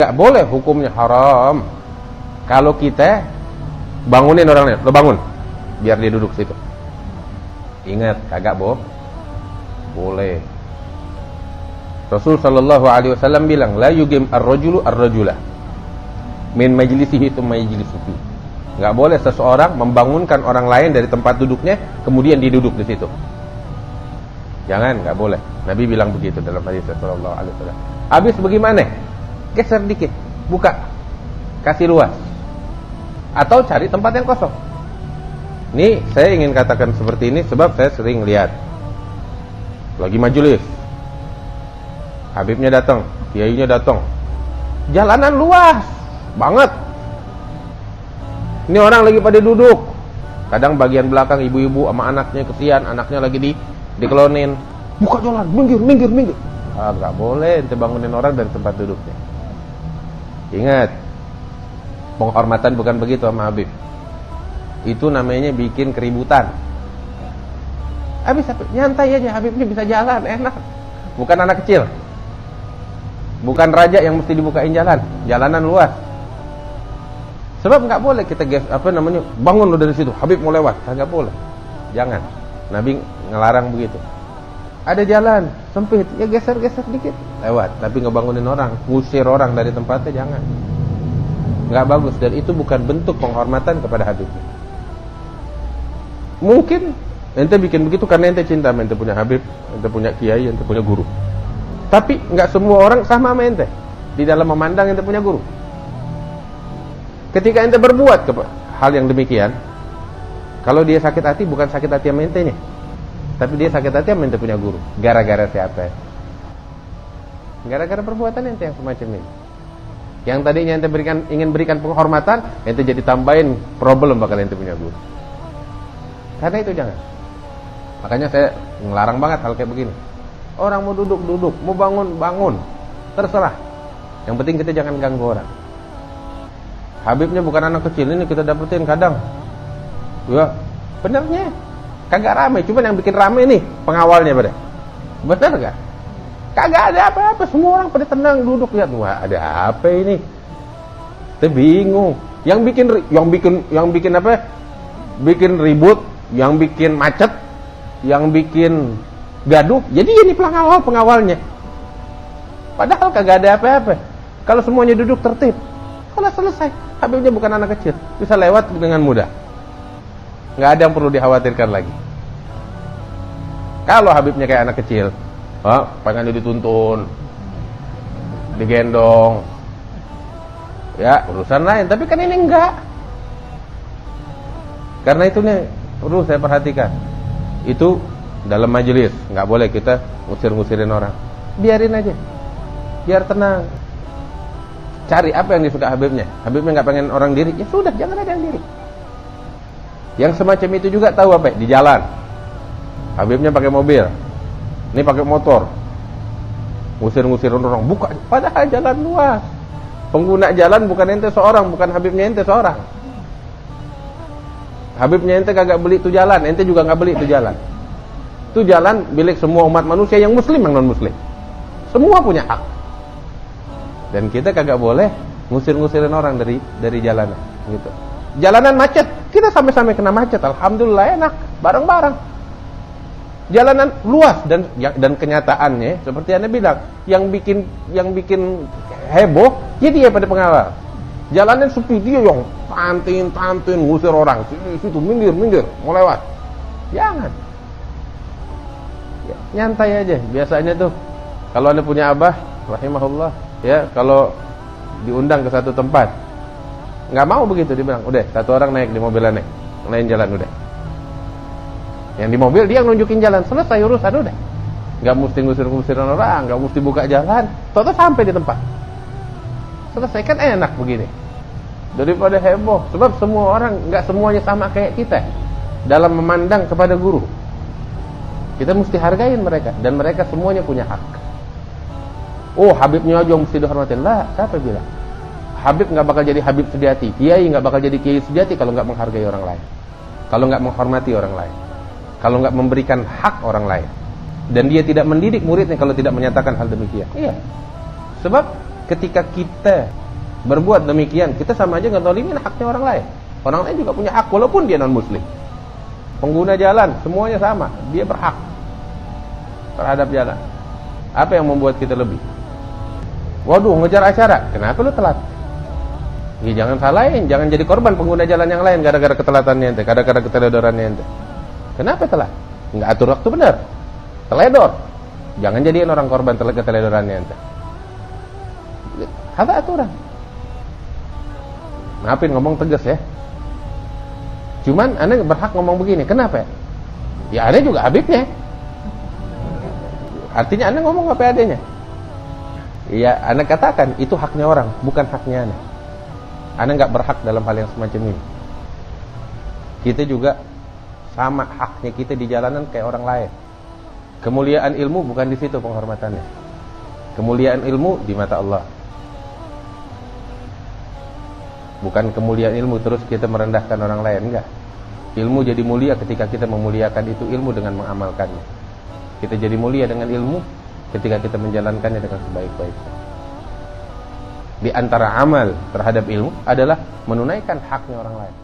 Gak boleh, hukumnya haram. Kalau kita bangunin orang lain, lo bangun, biar dia duduk situ. Ingat, kagak boleh. Rasul sallallahu alaihi wasallam bilang, la yugim ar-rajulu ar-rajula min majlisihi tsumma yajlisu fi. Enggak boleh seseorang membangunkan orang lain dari tempat duduknya kemudian dia duduk di situ. Jangan, enggak boleh. Nabi bilang begitu dalam hadis sallallahu alaihi wasallam. Habis bagaimana? Geser dikit, buka. Kasih luas. Atau cari tempat yang kosong. Ini saya ingin katakan seperti ini sebab saya sering lihat lagi majelis, Habibnya datang, kiainya datang, jalanan luas banget. Ini orang lagi pada duduk. Kadang bagian belakang ibu-ibu sama anaknya kesian, anaknya lagi dikelonin. Buka jalan, minggir. Gak boleh ente bangunin orang dari tempat duduknya. Ingat, penghormatan bukan begitu sama Habib. Itu namanya bikin keributan. Habis nyantai aja, Habibnya bisa jalan, enak. Bukan anak kecil. Bukan raja yang mesti dibukain jalan. Jalanan luas. Sebab nggak boleh kita bangun lo dari situ, Habib mau lewat, nggak boleh. Jangan. Nabi ngelarang begitu. Ada jalan sempit, ya geser dikit, lewat. Tapi ngebangunin orang, ngusir orang dari tempatnya, jangan. Nggak bagus, dan itu bukan bentuk penghormatan kepada Habibnya. Mungkin ente bikin begitu karena ente cinta sama ente punya Habib, ente punya kiai, ente punya guru. Tapi nggak semua orang sama ente di dalam memandang ente punya guru. Ketika ente berbuat hal yang demikian, kalau dia sakit hati, bukan sakit hati sama entenya, tapi dia sakit hati sama ente punya guru. Gara-gara siapa? Gara-gara perbuatan ente yang semacam ini. Yang tadinya ente ingin berikan penghormatan, ente jadi tambahin problem bakal ente punya guru. Karena itu jangan. Makanya saya ngelarang banget hal kayak begini. Orang mau duduk, mau bangun, terserah. Yang penting kita jangan ganggu orang. Habibnya bukan anak kecil, ini kita dapetin kadang. Ya, benernya kagak rame, cuman yang bikin rame nih pengawalnya pada. Bener gak? Kagak ada apa-apa, semua orang pada tenang duduk lihat. Wah, ada apa ini? Kita bingung. Yang bikin apa? Bikin ribut, yang bikin macet, yang bikin gaduh. Jadi ini pengawalnya. Padahal kagak ada apa-apa. Kalau semuanya duduk tertib, kalau selesai, Habibnya bukan anak kecil, bisa lewat dengan mudah. Nggak ada yang perlu dikhawatirkan lagi. Kalau Habibnya kayak anak kecil, pengen dituntun, digendong, ya urusan lain. Tapi kan ini enggak. Karena itu nih perlu saya perhatikan. Itu dalam majelis nggak boleh kita ngusir-ngusirin orang. Biarin aja, biar tenang. Cari apa yang disuka Habibnya. Habibnya nggak pengen orang diri, ya sudah, jangan ada yang diri. Yang semacam itu juga tahu apa? Di jalan, Habibnya pakai mobil, ini pakai motor, ngusir-ngusirin orang, buka. Padahal jalan luas. Pengguna jalan bukan ente seorang, bukan Habibnya ente seorang. Habibnya ente kagak beli itu jalan, ente juga nggak beli itu jalan. Itu jalan milik semua umat manusia, yang muslim, yang non muslim. Semua punya hak. Dan kita kagak boleh ngusir-ngusirin orang dari jalanan gitu. Jalanan macet, kita sampai kena macet, alhamdulillah enak, bareng-bareng. Jalanan luas dan kenyataannya seperti Anda bilang, yang bikin heboh jadi ya pada pengawal. Jalanan sepi, dia yang tantin ngusir orang, situ minggir, mau lewat. Jangan. Ya, nyantai aja. Biasanya tuh kalau Anda punya abah, rahimahullah, ya, kalau diundang ke satu tempat, nggak mau begitu, dia bilang, udah satu orang naik di mobilnya, lain jalan udah. Yang di mobil dia nunjukin jalan, selesai urusan udah. Nggak mesti ngusir-ngusirin orang, nggak mesti buka jalan, toto sampai di tempat. Selesai, kan enak begini. Daripada heboh, sebab semua orang nggak semuanya sama kayak kita dalam memandang kepada guru. Kita mesti hargain mereka, dan mereka semuanya punya hak. Oh, Habibnya aja mesti dihormatin. Lah, siapa bilang? Habib nggak bakal jadi Habib sejati, kiai nggak bakal jadi kiai sejati kalau nggak menghargai orang lain, kalau nggak menghormati orang lain, kalau nggak memberikan hak orang lain. Dan dia tidak mendidik muridnya kalau tidak menyatakan hal demikian. Iya. Sebab ketika kita berbuat demikian, kita sama aja ngezalimin haknya orang lain. Orang lain juga punya hak walaupun dia non muslim. Pengguna jalan semuanya sama, dia berhak terhadap jalan. Apa yang membuat kita lebih? Waduh, ngejar acara, kenapa lu telat? Ya jangan salahin, jangan jadi korban pengguna jalan yang lain gara-gara ketelatannya ente, gara-gara keteledorannya ente. Kenapa telat? Nggak atur waktu benar, teledor. Jangan jadiin orang korban keteledorannya ente. Ada aturan. Maafin ngomong tegas ya. Cuman anda berhak ngomong begini, kenapa? Ya anda juga habibnya. Artinya anda ngomong apa adanya. Ya anda katakan itu haknya orang, bukan haknya anda. Anda nggak berhak dalam hal yang semacam ini. Kita juga sama haknya kita di jalanan kayak orang lain. Kemuliaan ilmu bukan di situ penghormatannya. Kemuliaan ilmu di mata Allah. Bukan kemuliaan ilmu terus kita merendahkan orang lain, enggak. Ilmu jadi mulia ketika kita memuliakan itu ilmu dengan mengamalkannya. Kita jadi mulia dengan ilmu ketika kita menjalankannya dengan sebaik-baiknya. Di antara amal terhadap ilmu adalah menunaikan haknya orang lain.